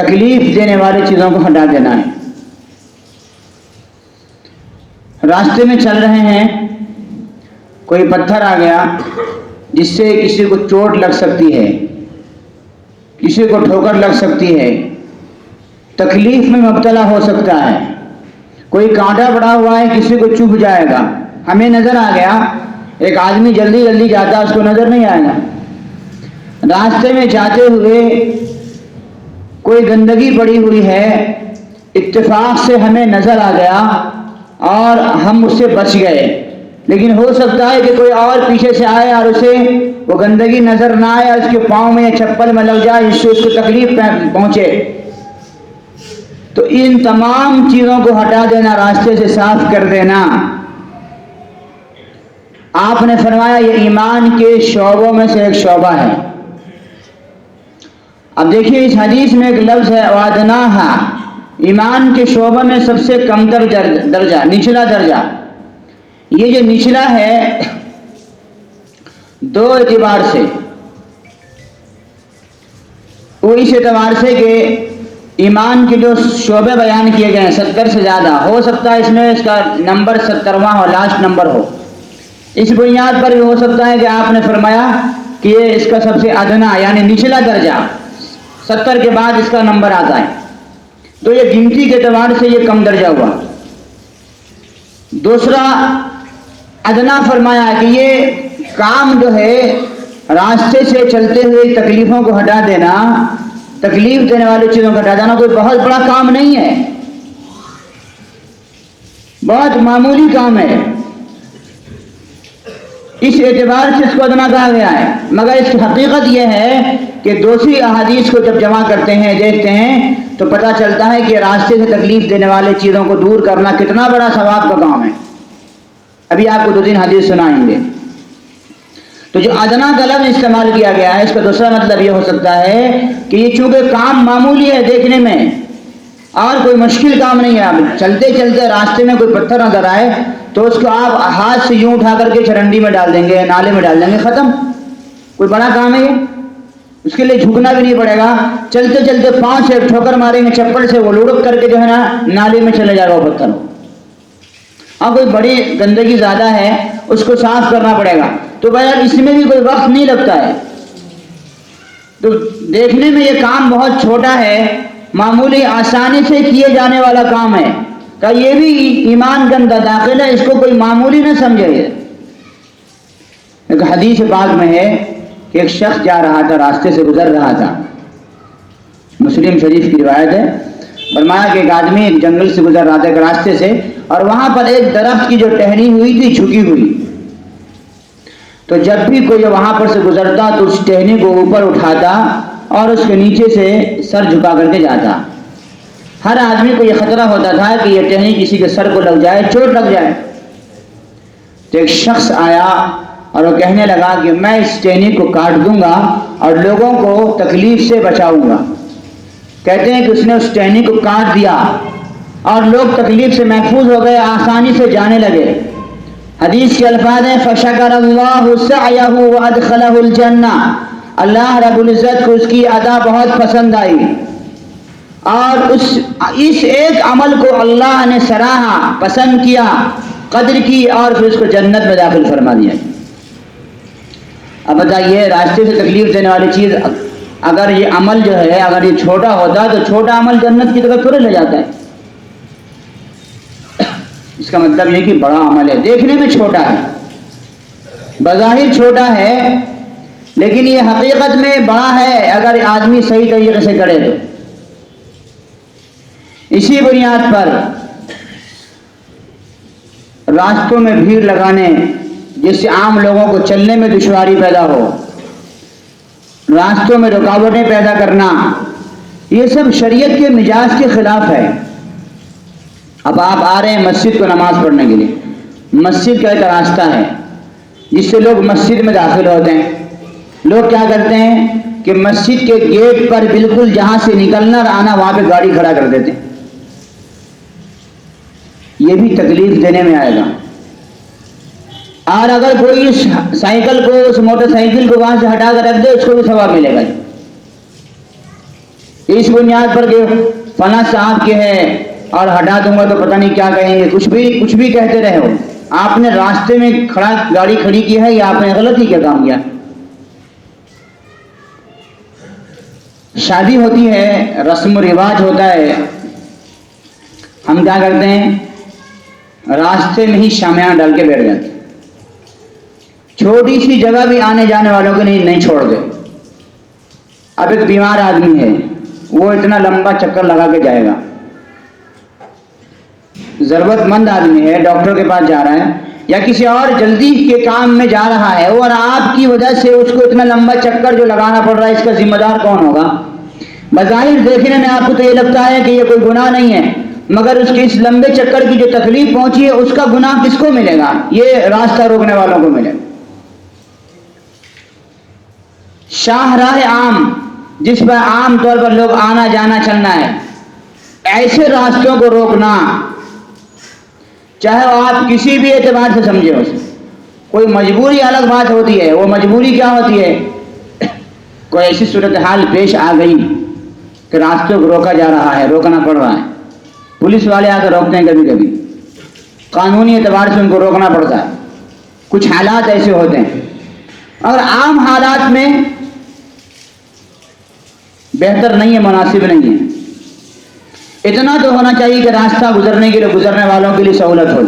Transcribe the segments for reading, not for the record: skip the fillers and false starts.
تکلیف دینے والی چیزوں کو ہٹا دینا ہے۔ راستے میں چل رہے ہیں، کوئی پتھر آ گیا جس سے کسی کو چوٹ لگ سکتی ہے، کسی کو ٹھوکر لگ سکتی ہے، تکلیف میں مبتلا ہو سکتا ہے، کوئی کانٹا پڑا ہوا ہے کسی کو چبھ جائے گا۔ ہمیں نظر آ گیا، ایک آدمی جلدی جلدی جاتا ہے، اس کو نظر نہیں آئے گا۔ راستے میں جاتے ہوئے کوئی گندگی پڑی ہوئی ہے، اتفاق سے ہمیں نظر آ گیا اور ہم اس سے بچ گئے، لیکن ہو سکتا ہے کہ کوئی اور پیچھے سے آئے اور اسے وہ گندگی نظر نہ آئے اور اس کے پاؤں میں یا چپل میں لگ جائے، جس سے اس کو تکلیف پہنچے۔ تو ان تمام چیزوں کو ہٹا دینا، راستے سے صاف کر دینا۔ آپ نے فرمایا یہ ایمان کے شعبوں میں سے ایک شعبہ ہے۔ اب دیکھیے اس حدیث میں ایک لفظ ہے وادناہا، ایمان کے شعبہ میں سب سے کمتر درجہ، نچلا درجہ۔ یہ جو نچلا ہے دو اعتبار سے، وہ اس اعتبار سے کہ ایمان کے جو شعبے بیان کیے گئے ہیں 70 سے زیادہ، ہو سکتا ہے اس میں اس کا نمبر 70واں ہو، لاسٹ نمبر ہو۔ اس بنیاد پر بھی ہو سکتا ہے کہ آپ نے فرمایا کہ یہ اس کا سب سے ادنا یعنی نچلا درجہ، 70 کے بعد اس کا نمبر آتا ہے، تو یہ گنتی کے اعتبار سے یہ کم درجہ ہوا۔ دوسرا ادنا فرمایا کہ یہ کام جو ہے راستے سے چلتے ہوئے تکلیفوں کو ہٹا دینا، تکلیف دینے والی چیزوں کو ہٹا دینا کوئی بہت بڑا کام نہیں ہے، بہت معمولی کام ہے۔ اس اعتبار سے اس کو ادنا کہا گیا ہے، مگر اس کی حقیقت یہ ہے کہ دوسری احادیث کو جب جمع کرتے ہیں دیکھتے ہیں تو پتہ چلتا ہے کہ راستے سے تکلیف دینے والی چیزوں کو دور کرنا کتنا بڑا ثواب کا کام ہے۔ ابھی آپ کو 2-3 حدیث سنائیں گے۔ تو جو ادنا کا لفظ استعمال کیا گیا ہے، اس کا دوسرا مطلب یہ ہو سکتا ہے کہ یہ چونکہ کام معمولی ہے دیکھنے میں اور کوئی مشکل کام نہیں ہے، آپ چلتے چلتے راستے میں کوئی پتھر نظر آئے تو اس کو آپ ہاتھ سے یوں اٹھا کر کے چرنڈی میں ڈال دیں گے، نالے میں ڈال دیں گے، ختم۔ کوئی بڑا کام ہے یہ، اس کے لیے جھکنا بھی نہیں پڑے گا، چلتے چلتے پاؤں سے ٹھوکر ماریں گے چپل سے، وہ لڑک کر کے جو ہے نا نالے میں چلے جائے گا وہ پتھر۔ ہاں کوئی بڑی گندگی زیادہ ہے اس کو صاف کرنا پڑے گا، تو بہرحال اس میں بھی کوئی وقت نہیں لگتا ہے۔ تو دیکھنے میں یہ کام بہت چھوٹا ہے، معمولی آسانی سے کیے جانے والا کام ہے، کہ یہ بھی ایمان کے اندر داخل ہے، اس کو کوئی معمولی نہ سمجھے۔ ایک حدیث پاک میں ہے کہ ایک شخص جا رہا تھا، راستے سے گزر رہا تھا، مسلم شریف کی روایت ہے، فرمایا کہ ایک آدمی ایک جنگل سے گزر رہا تھا ایک راستے سے، اور وہاں پر ایک درخت کی جو ٹہنی ہوئی تھی جھکی ہوئی، تو جب بھی کوئی وہاں پر سے گزرتا تو اس ٹہنی کو اوپر اٹھاتا اور اس کے نیچے سے سر جھکا کر کے جاتا۔ ہر آدمی کو یہ خطرہ ہوتا تھا کہ یہ ٹہنی کسی کے سر کو لگ جائے، چوٹ لگ جائے۔ تو ایک شخص آیا اور وہ کہنے لگا کہ میں اس ٹہنی کو کاٹ دوں گا اور لوگوں کو تکلیف سے بچاؤں گا۔ کہتے ہیں کہ اس نے اس ٹہنی کو کاٹ دیا اور لوگ تکلیف سے محفوظ ہو گئے، آسانی سے جانے لگے۔ حدیث کے الفاظ ہیں فَشَكَرَ اللَّهُ سَعْيَهُ وَأَدْخَلَهُ الْجَنَّةَ، اللہ رب العزت کو اس کی ادا بہت پسند آئی اور اس ایک عمل کو اللہ نے سراہا، پسند کیا، قدر کی اور پھر اس کو جنت میں داخل فرما دیا۔ اب بتائیے راستے سے تکلیف دینے والی چیز اگر یہ عمل جو ہے اگر یہ چھوٹا ہوتا تو چھوٹا عمل جنت کی طرف تھوڑے لے جاتا ہے۔ اس کا مطلب یہ کہ بڑا عمل ہے، دیکھنے میں چھوٹا ہے، بظاہر چھوٹا ہے، لیکن یہ حقیقت میں بڑا ہے اگر آدمی صحیح طریقے سے کرے تو۔ اسی بنیاد پر راستوں میں بھیڑ لگانے جس سے عام لوگوں کو چلنے میں دشواری پیدا ہو، راستوں میں رکاوٹیں پیدا کرنا، یہ سب شریعت کے مزاج کے خلاف ہے۔ اب آپ آ رہے ہیں مسجد کو نماز پڑھنے کے لیے، مسجد کا ایک راستہ ہے جس سے لوگ مسجد میں داخل ہوتے ہیں۔ لوگ کیا کرتے ہیں کہ مسجد کے گیٹ پر بالکل جہاں سے نکلنا اور آنا وہاں پہ گاڑی کھڑا کر دیتے ہیں، یہ بھی تکلیف دینے میں آئے گا۔ اور اگر کوئی اس سائیکل کو، اس موٹر سائیکل کو وہاں سے ہٹا کر رکھ دے اس کو بھی ثواب ملے گا۔ اس بنیاد پر کہ فلاں صاحب کے ہے اور ہٹا دوں گا تو پتہ نہیں کیا کہیں گے، کچھ بھی کہتے رہے ہو. آپ نے راستے میں گاڑی کھڑی کی ہے یا آپ نے غلط ہی کیا کام کیا؟ شادی ہوتی ہے، رسم و رواج ہوتا ہے، ہم کیا کرتے ہیں؟ راستے میں ہی شامیان ڈال کے بیٹھ جاتے ہیں. چھوٹی سی جگہ بھی آنے جانے والوں کے لیے نہیں چھوڑ دے. اب ایک بیمار آدمی ہے، وہ اتنا لمبا چکر لگا کے جائے گا. ضرورت مند آدمی ہے، ڈاکٹر کے پاس جا رہا ہے یا کسی اور جلدی کے کام میں جا رہا ہے، اور آپ کی وجہ سے اس کو اتنا لمبا چکر جو لگانا پڑ رہا ہے، اس کا ذمہ دار کون ہوگا؟ بظاہر دیکھنے میں آپ کو تو یہ لگتا ہے کہ یہ کوئی گناہ نہیں ہے، مگر اس کے اس لمبے چکر کی جو تکلیف پہنچی ہے اس کا گناہ کس کو ملے گا؟ یہ راستہ روکنے والوں کو ملے گا. شاہراہ عام جس پر عام طور پر لوگ آنا جانا چلنا ہے، ایسے راستوں کو روکنا، چاہے وہ آپ کسی بھی اعتبار سے سمجھے اسے. کوئی مجبوری الگ بات ہوتی ہے، وہ مجبوری کیا ہوتی ہے؟ کوئی ایسی صورتحال پیش آ گئی کہ راستوں کو روکا جا رہا ہے، روکنا پڑ رہا ہے. پولیس والے آ کر روکتے ہیں، کبھی کبھی قانونی اعتبار سے ان کو روکنا پڑتا ہے. کچھ حالات ایسے ہوتے ہیں، اور عام حالات میں بہتر نہیں ہے، مناسب نہیں ہے. اتنا تو ہونا چاہیے کہ راستہ گزرنے کے لیے گزرنے والوں کے لیے سہولت ہو.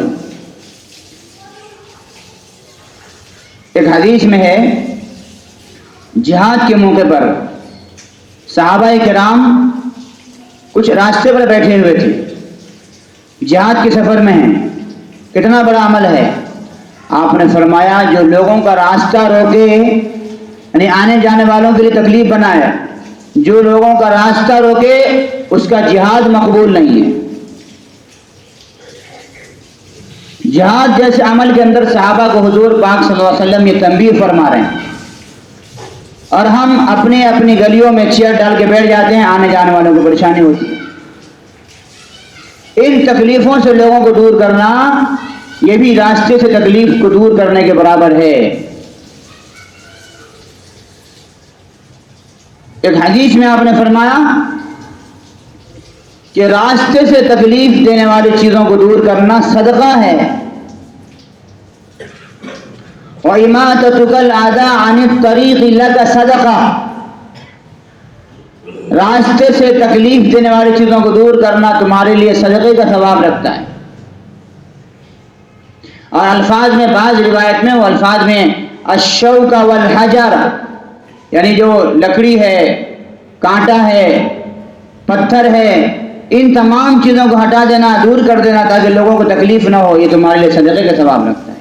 ایک حدیث میں ہے، جہاد کے موقع پر صحابہ کرام کچھ راستے پر بیٹھے ہوئے تھے، جہاد کے سفر میں ہیں. کتنا بڑا عمل ہے. آپ نے فرمایا جو لوگوں کا راستہ روکے، یعنی آنے جانے والوں کے لیے تکلیف بنائے، جو لوگوں کا راستہ روکے اس کا جہاد مقبول نہیں ہے. جہاد جیسے عمل کے اندر صحابہ کو حضور پاک صلی اللہ علیہ وسلم یہ تنبیہ فرما رہے ہیں، اور ہم اپنی اپنی گلیوں میں چیئر ڈال کے بیٹھ جاتے ہیں، آنے جانے والوں کو پریشانی ہوتی ہے. ان تکلیفوں سے لوگوں کو دور کرنا، یہ بھی راستے سے تکلیف کو دور کرنے کے برابر ہے. ایک حدیث میں آپ نے فرمایا کہ راستے سے تکلیف دینے والی چیزوں کو دور کرنا صدقہ ہے. وَإِمَاتَتُكَ الْأَذَىٰ عَنِ الطَّرِيقِ لَكَ صَدَقَةٌ. راستے سے تکلیف دینے والی چیزوں کو دور کرنا تمہارے لیے صدقے کا ثواب رکھتا ہے. اور الفاظ میں، بعض روایت میں وہ الفاظ میں الشوک والحجر، یعنی جو لکڑی ہے، کانٹا ہے، پتھر ہے، ان تمام چیزوں کو ہٹا دینا، دور کر دینا تاکہ لوگوں کو تکلیف نہ ہو، یہ تمہارے لیے صدقے کا ثواب رکھتا ہے.